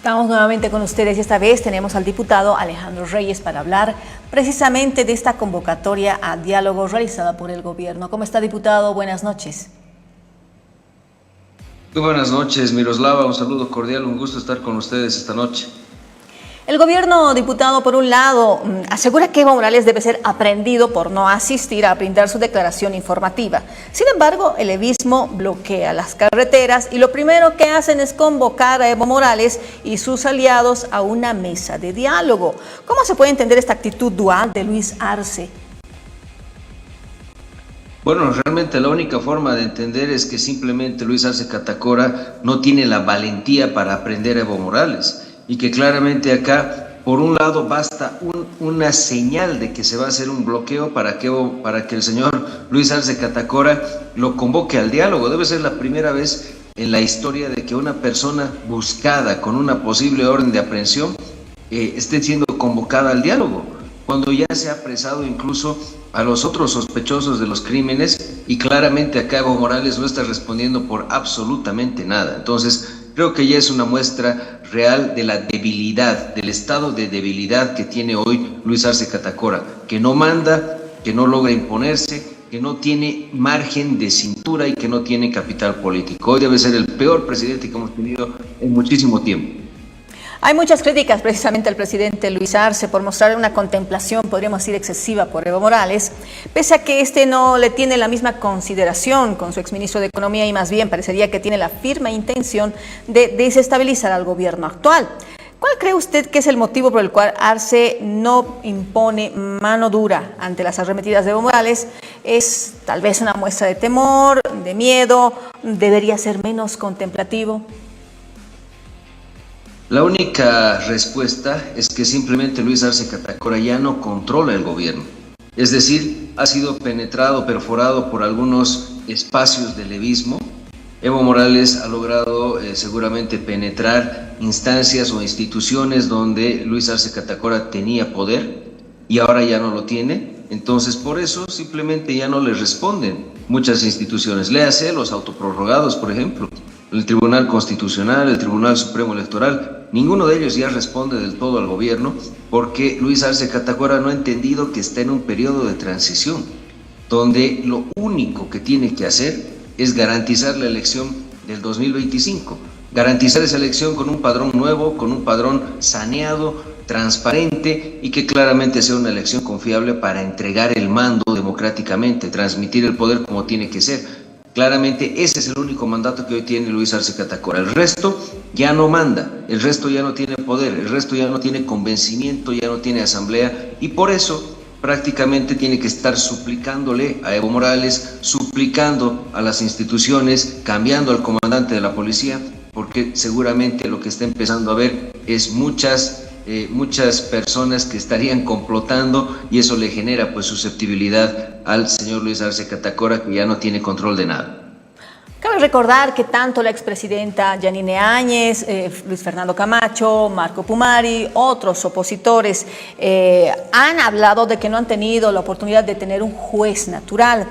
Estamos nuevamente con ustedes y esta vez tenemos al diputado Alejandro Reyes para hablar precisamente de esta convocatoria a diálogo realizada por el gobierno. ¿Cómo está, diputado? Buenas noches. Muy buenas noches, Miroslava. Un saludo cordial, un gusto estar con ustedes esta noche. El gobierno, diputado, por un lado, asegura que Evo Morales debe ser aprehendido por no asistir a brindar su declaración informativa. Sin embargo, el evismo bloquea las carreteras y lo primero que hacen es convocar a Evo Morales y sus aliados a una mesa de diálogo. ¿Cómo se puede entender esta actitud dual de Luis Arce? Bueno, realmente la única forma de entender es que simplemente Luis Arce Catacora no tiene la valentía para aprender a Evo Morales. Y que claramente acá, por un lado, basta una señal de que se va a hacer un bloqueo para que el señor Luis Arce Catacora lo convoque al diálogo. Debe ser la primera vez en la historia de que una persona buscada con una posible orden de aprehensión esté siendo convocada al diálogo, cuando ya se ha apresado incluso a los otros sospechosos de los crímenes y claramente acá Evo Morales no está respondiendo por absolutamente nada. Entonces, creo que ya es una muestra real de la debilidad, del estado de debilidad que tiene hoy Luis Arce Catacora, que no manda, que no logra imponerse, que no tiene margen de cintura y que no tiene capital político. Hoy debe ser el peor presidente que hemos tenido en muchísimo tiempo. Hay muchas críticas precisamente al presidente Luis Arce por mostrar una contemplación, podríamos decir, excesiva por Evo Morales, pese a que este no le tiene la misma consideración con su exministro de Economía y más bien parecería que tiene la firme intención de desestabilizar al gobierno actual. ¿Cuál cree usted que es el motivo por el cual Arce no impone mano dura ante las arremetidas de Evo Morales? ¿Es tal vez una muestra de temor, de miedo? ¿Debería ser menos contemplativo? La única respuesta es que simplemente Luis Arce Catacora ya no controla el gobierno. Es decir, ha sido penetrado, perforado por algunos espacios del levismo. Evo Morales ha logrado seguramente penetrar instancias o instituciones donde Luis Arce Catacora tenía poder y ahora ya no lo tiene. Entonces, por eso simplemente ya no le responden muchas instituciones. Léase los autoprorrogados, por ejemplo. El Tribunal Constitucional, el Tribunal Supremo Electoral, ninguno de ellos ya responde del todo al gobierno porque Luis Arce Catacora no ha entendido que está en un periodo de transición donde lo único que tiene que hacer es garantizar la elección del 2025, garantizar esa elección con un padrón nuevo, con un padrón saneado, transparente y que claramente sea una elección confiable para entregar el mando democráticamente, transmitir el poder como tiene que ser. Claramente ese es el único mandato que hoy tiene Luis Arce Catacora. El resto ya no manda, el resto ya no tiene poder, el resto ya no tiene convencimiento, ya no tiene asamblea y por eso prácticamente tiene que estar suplicándole a Evo Morales, suplicando a las instituciones, cambiando al comandante de la policía, porque seguramente lo que está empezando a ver es muchas personas que estarían complotando y eso le genera pues susceptibilidad al señor Luis Arce Catacora, que ya no tiene control de nada. Cabe recordar que tanto la expresidenta Yanine Áñez, Luis Fernando Camacho, Marco Pumari, otros opositores han hablado de que no han tenido la oportunidad de tener un juez natural.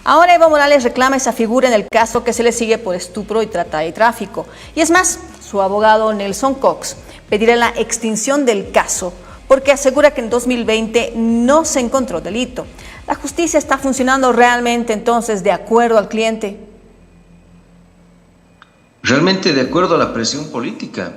Ahora Evo Morales reclama esa figura en el caso que se le sigue por estupro y trata de tráfico. Y es más, su abogado Nelson Cox pedirá la extinción del caso porque asegura que en 2020 no se encontró delito. ¿La justicia está funcionando realmente entonces de acuerdo al cliente? Realmente de acuerdo a la presión política.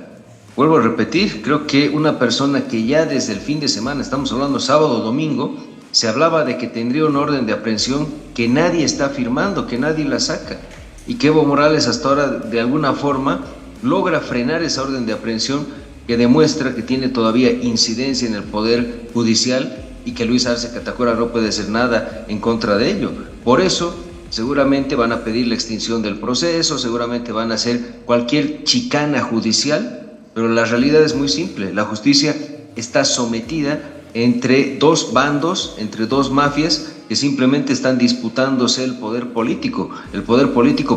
Vuelvo a repetir, creo que una persona que ya desde el fin de semana, estamos hablando sábado o domingo, se hablaba de que tendría una orden de aprehensión que nadie está firmando, que nadie la saca y que Evo Morales hasta ahora de alguna forma logra frenar esa orden de aprehensión que demuestra que tiene todavía incidencia en el Poder Judicial y que Luis Arce Catacora no puede hacer nada en contra de ello. Por eso, seguramente van a pedir la extinción del proceso, seguramente van a hacer cualquier chicana judicial, pero la realidad es muy simple. La justicia está sometida entre dos bandos, entre dos mafias que simplemente están disputándose el poder político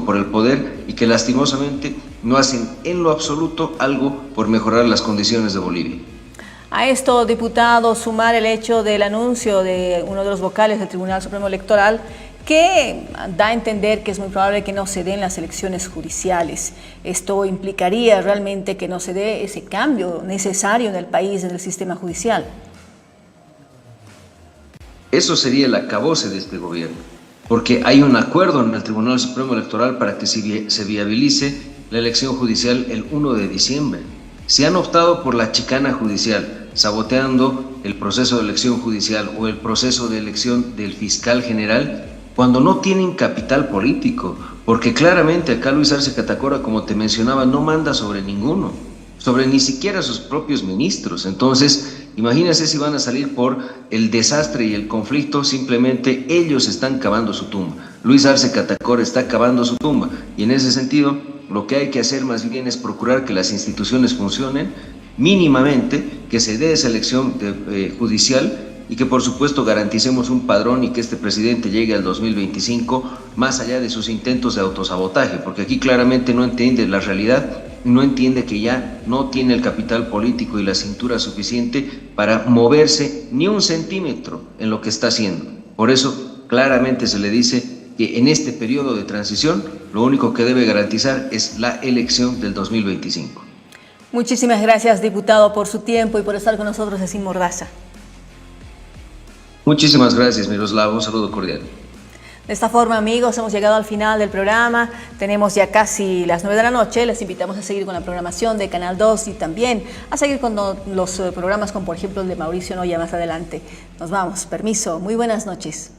por el poder y que lastimosamente no hacen en lo absoluto algo por mejorar las condiciones de Bolivia. A esto, diputado, sumar el hecho del anuncio de uno de los vocales del Tribunal Supremo Electoral que da a entender que es muy probable que no se den las elecciones judiciales. Esto implicaría realmente que no se dé ese cambio necesario en el país, en el sistema judicial. Eso sería el acabose de este gobierno, porque hay un acuerdo en el Tribunal Supremo Electoral para que se viabilice la elección judicial el 1 de diciembre. Si han optado por la chicana judicial, saboteando el proceso de elección judicial o el proceso de elección del fiscal general, cuando no tienen capital político, porque claramente acá Luis Arce Catacora, como te mencionaba, no manda sobre ninguno, sobre ni siquiera sus propios ministros. Entonces, imagínense si van a salir por el desastre y el conflicto, simplemente ellos están cavando su tumba. Luis Arce Catacora está cavando su tumba y en ese sentido lo que hay que hacer más bien es procurar que las instituciones funcionen mínimamente, que se dé esa elección judicial y que por supuesto garanticemos un padrón y que este presidente llegue al 2025 más allá de sus intentos de autosabotaje, porque aquí claramente no entiende la realidad, no entiende que ya no tiene el capital político y la cintura suficiente para moverse ni un centímetro en lo que está haciendo. Por eso claramente se le dice que en este periodo de transición lo único que debe garantizar es la elección del 2025. Muchísimas gracias, diputado, por su tiempo y por estar con nosotros en Sin Mordaza. Muchísimas gracias, Miroslava. Un saludo cordial. De esta forma, amigos, hemos llegado al final del programa. Tenemos ya casi las 9 de la noche. Les invitamos a seguir con la programación de Canal 2 y también a seguir con los programas como, por ejemplo, el de Mauricio Noya más adelante. Nos vamos. Permiso. Muy buenas noches.